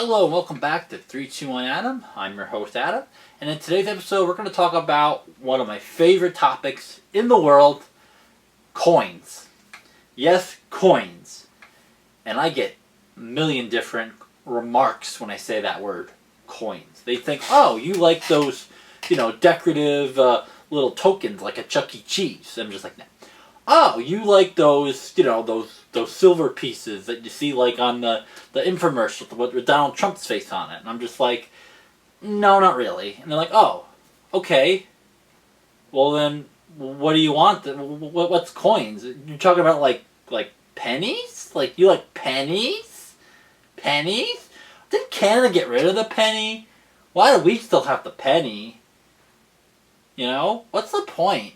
Hello and welcome back to 321 Adam. I'm your host Adam, and in today's episode we're going to talk about one of my favorite topics in the world, coins. Yes, coins. And I get a million different remarks when I say that word, coins. They think, oh, you like those, decorative little tokens like a Chuck E. Cheese. I'm just like, no. Oh, you like those, those silver pieces that you see like on the infomercial with Donald Trump's face on it. And I'm just like, no, not really. And they're like, oh, okay. Well then, what do you want? What's coins? You're talking about like pennies? Like, you like pennies? Pennies? Didn't Canada get rid of the penny? Why do we still have the penny? What's the point?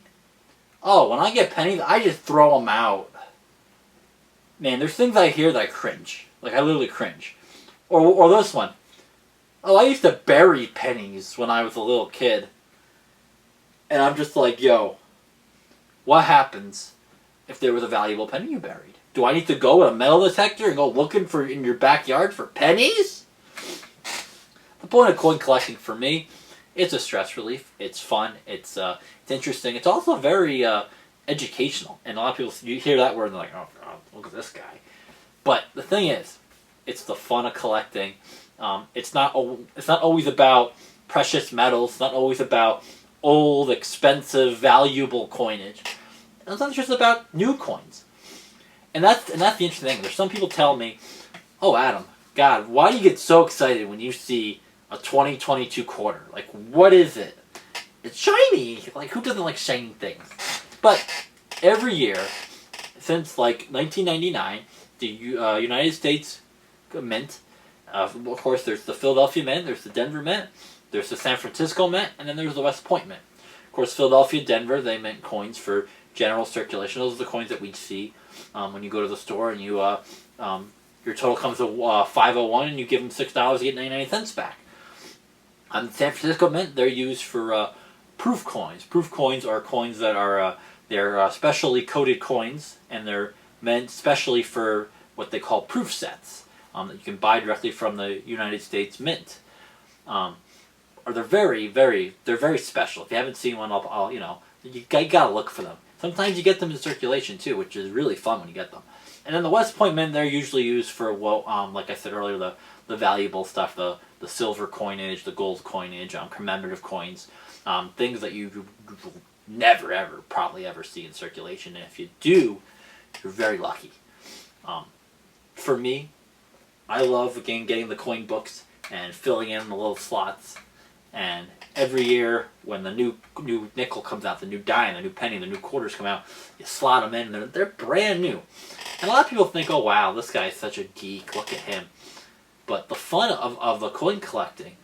Oh, when I get pennies, I just throw them out. Man, there's things I hear that I cringe. Like, I literally cringe. Or this one. Oh, I used to bury pennies when I was a little kid. And I'm just like, yo, what happens if there was a valuable penny you buried? Do I need to go with a metal detector and go looking for in your backyard for pennies? The point of coin collecting for me, it's a stress relief. It's fun. It's interesting. It's also very educational. And a lot of people, you hear that word and they're like, oh God, look at this guy. But the thing is, it's the fun of collecting. It's not always about precious metals. It's not always about old, expensive, valuable coinage. Sometimes it's just about new coins. And that's the interesting thing. There's some people tell me, oh Adam, God, why do you get so excited when you see a 2022 quarter? Like, what is it? It's shiny. Like, who doesn't like shiny things? But every year, since like 1999, the United States Mint, of course, there's the Philadelphia Mint, there's the Denver Mint, there's the San Francisco Mint, and then there's the West Point Mint. Of course, Philadelphia, Denver, they mint coins for general circulation. Those are the coins that we see when you go to the store and you your total comes to $5.01 and you give them $6, you get 99 cents back. On the San Francisco Mint, they're used for proof coins. Proof coins are coins that are they're specially coded coins, and they're meant specially for what they call proof sets that you can buy directly from the United States Mint. Or they're very special. If you haven't seen one, I'll you gotta look for them. Sometimes you get them in circulation too, which is really fun when you get them. And then the West Point Mint, they're usually used for like I said earlier, the valuable stuff, the silver coinage, the gold coinage, commemorative coins, things that you will never ever probably ever see in circulation. And if you do, you're very lucky. For me, I love again getting the coin books and filling in the little slots. And every year when the new nickel comes out, the new dime, the new penny, the new quarters come out, you slot them in, and they're brand new. And a lot of people think, oh wow, this guy's such a geek, look at him. But the fun of the coin collecting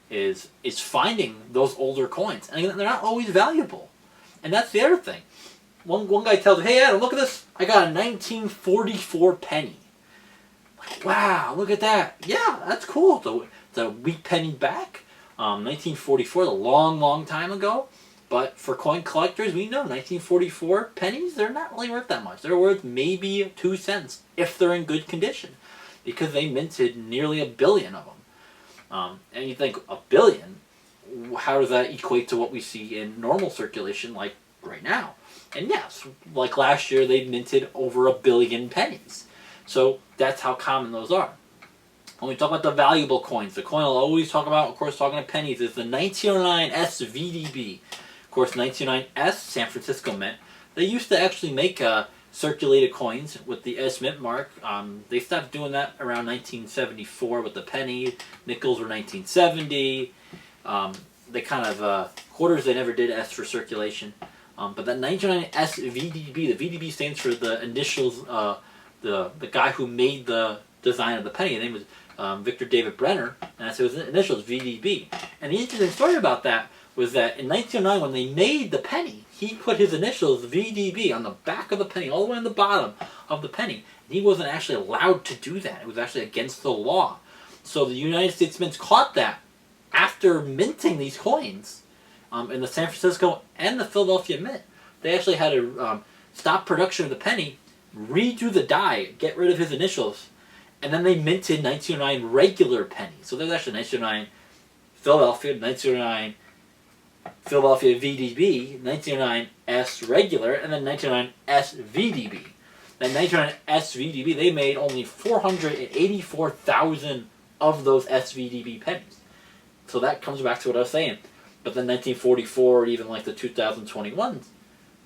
is finding those older coins. And they're not always valuable. And that's the other thing. One guy tells me, hey Adam, look at this. I got a 1944 penny. Like, wow, look at that. Yeah, that's cool. It's a wheat penny back. 1944, a long time ago. But for coin collectors, we know 1944 pennies, they're not really worth that much. They're worth maybe 2 cents if they're in good condition, because they minted nearly 1 billion of them. And you think, 1 billion? How does that equate to what we see in normal circulation like right now? And yes, like last year they minted over 1 billion pennies. So that's how common those are. When we talk about the valuable coins, the coin I'll always talk about, of course, talking to pennies, is the 1909 SVDB. Of course, 1909 San Francisco Mint. They used to actually make circulated coins with the S Mint mark. They stopped doing that around 1974 with the penny. Nickels were 1970. They kind of, quarters they never did S for circulation. But that 1909 SVDB, the VDB stands for the initials, the guy who made the design of the penny. His name was Victor David Brenner, and that's his initials, VDB. And the interesting story about that was that in 1909, when they made the penny, he put his initials, VDB, on the back of the penny, all the way on the bottom of the penny. And he wasn't actually allowed to do that. It was actually against the law. So the United States Mints caught that after minting these coins in the San Francisco and the Philadelphia Mint. They actually had to stop production of the penny, redo the die, get rid of his initials, And then they minted 1909 regular pennies. So there's actually 1909 Philadelphia, 1909 Philadelphia VDB, 1909 S regular, and then 1909 SVDB. Then 1909 SVDB, they made only 484,000 of those SVDB pennies. So that comes back to what I was saying. But then 1944, even like the 2021,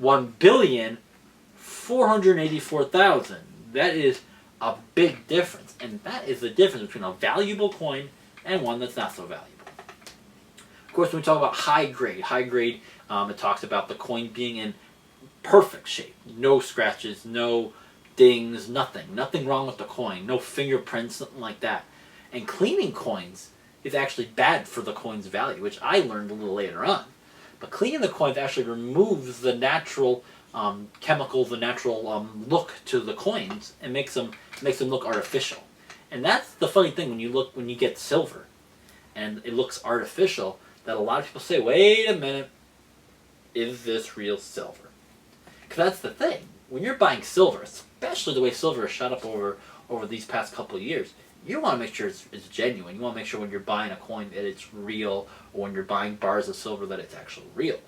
1,484,000. That is a big difference. And that is the difference between a valuable coin and one that's not so valuable. Of course, when we talk about high grade, it talks about the coin being in perfect shape. No scratches, no dings, nothing wrong with the coin, no fingerprints, something like that. And cleaning coins is actually bad for the coin's value, which I learned a little later on. But cleaning the coins actually removes the natural chemicals, the natural look to the coins, and makes them look artificial. And that's the funny thing when you get silver, and it looks artificial. That a lot of people say, wait a minute, is this real silver? Because that's the thing. When you're buying silver, especially the way silver has shot up over these past couple of years, you want to make sure it's genuine. You want to make sure when you're buying a coin that it's real, or when you're buying bars of silver that it's actually real.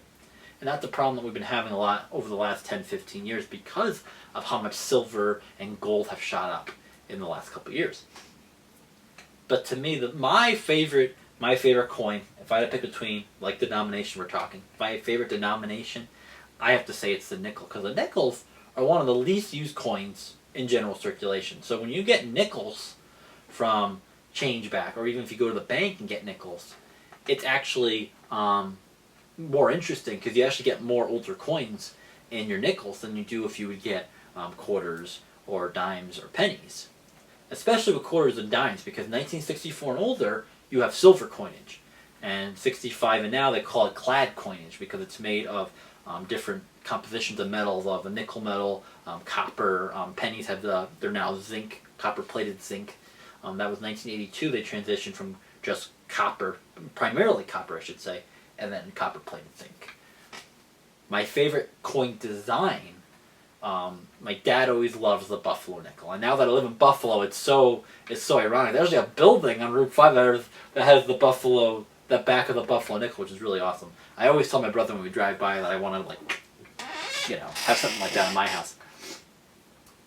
And that's the problem that we've been having a lot over the last 10, 15 years because of how much silver and gold have shot up in the last couple of years. But to me, my favorite coin, if I had to pick between, like denomination we're talking, my favorite denomination, I have to say it's the nickel. Because the nickels are one of the least used coins in general circulation. So when you get nickels from change back, or even if you go to the bank and get nickels, it's actually more interesting because you actually get more older coins in your nickels than you do if you would get quarters or dimes or pennies. Especially with quarters and dimes, because 1964 and older, you have silver coinage. And 65 and now, they call it clad coinage because it's made of different compositions of metals, of a nickel metal, copper. Pennies have they're now zinc, copper-plated zinc. That was 1982. They transitioned from just copper, primarily copper, I should say, and then copper-plated zinc. My favorite coin design, my dad always loves the Buffalo nickel. And now that I live in Buffalo, it's so ironic. There's a building on Route 5 that has the back of the Buffalo nickel, which is really awesome. I always tell my brother when we drive by that I want to, have something like that in my house.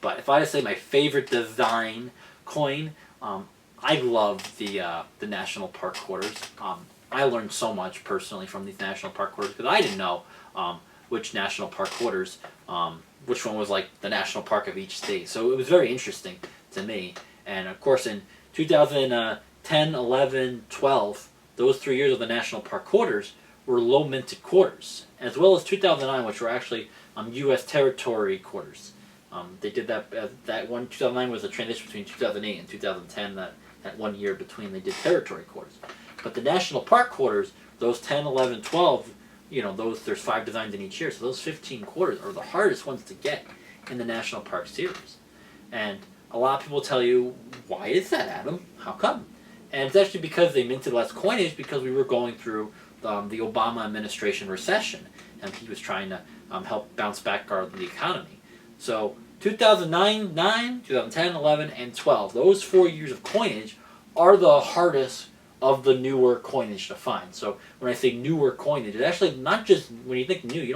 But if I had to say my favorite design coin, I love the National Park quarters. I learned so much personally from these National Park quarters because I didn't know which National Park quarters, which one was like the national park of each state. So it was very interesting to me. And of course in 2010, 11, 12, those 3 years of the National Park quarters were low minted quarters, as well as 2009, which were actually U.S. territory quarters. They did that one. 2009 was a transition between 2008 and 2010. That 1 year between, they did territory quarters. But the National Park quarters, those 10, 11, 12, there's 5 designs in each year. So those 15 quarters are the hardest ones to get in the National Park series. And a lot of people tell you, why is that, Adam? How come? And it's actually because they minted less coinage because we were going through the Obama administration recession, and he was trying to help bounce back the economy. So 2009, 2010, 11, and 12, those 4 years of coinage are the hardest of the newer coinage to find. So when I say newer coinage, it's actually not just, when you think new, you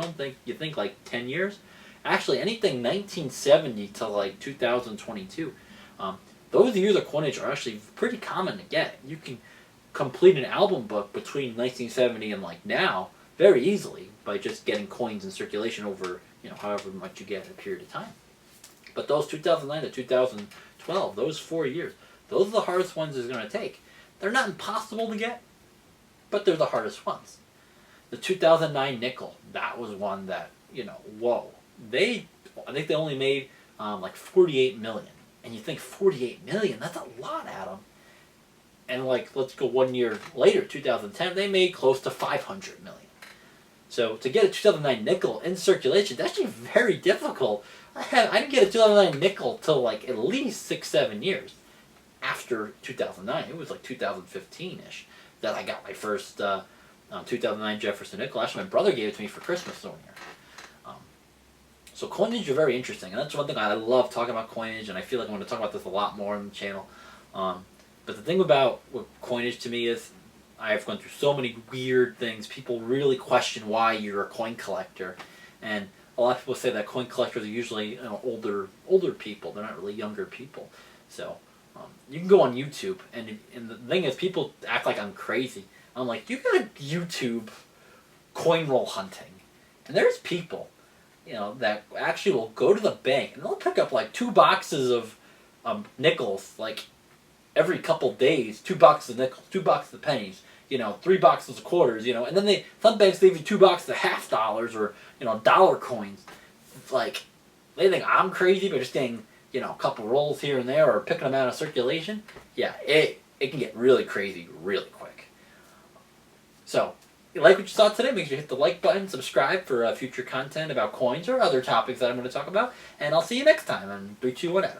think like 10 years. Actually, anything 1970 to like 2022, those years of coinage are actually pretty common to get. You can complete an album book between 1970 and like now very easily by just getting coins in circulation over, however much you get in a period of time. But those 2009 to 2012, those 4 years, those are the hardest ones it's going to take. They're not impossible to get, but they're the hardest ones. The 2009 nickel, that was one that, whoa. I think they only made like 48 million. And you think 48 million, that's a lot, Adam. And let's go 1 year later, 2010, they made close to 500 million. So to get a 2009 nickel in circulation, that's actually very difficult. I didn't get a 2009 nickel till at least 6-7 years after 2009. It was 2015-ish that I got my first 2009 Jefferson nickel. Actually, my brother gave it to me for Christmas one year. So coinage are very interesting, and that's one thing I love talking about coinage, and I feel like I'm going to talk about this a lot more on the channel. But the thing about with coinage to me is I've gone through so many weird things. People really question why you're a coin collector, and a lot of people say that coin collectors are usually older people. They're not really younger people. So you can go on YouTube, and the thing is, people act like I'm crazy. I'm like, you gotta YouTube coin roll hunting, and there's people, that actually will go to the bank and they'll pick up like 2 boxes of nickels, like every couple days. 2 boxes of nickels, 2 boxes of pennies, 3 boxes of quarters, and then some banks leave you 2 boxes of $half or dollar coins. It's like they think I'm crazy by just getting a couple rolls here and there or picking them out of circulation. Yeah, it can get really crazy really quick. So, if you like what you saw today, make sure you hit the like button, subscribe for future content about coins or other topics that I'm going to talk about, and I'll see you next time on 3, 2, 1, Adam.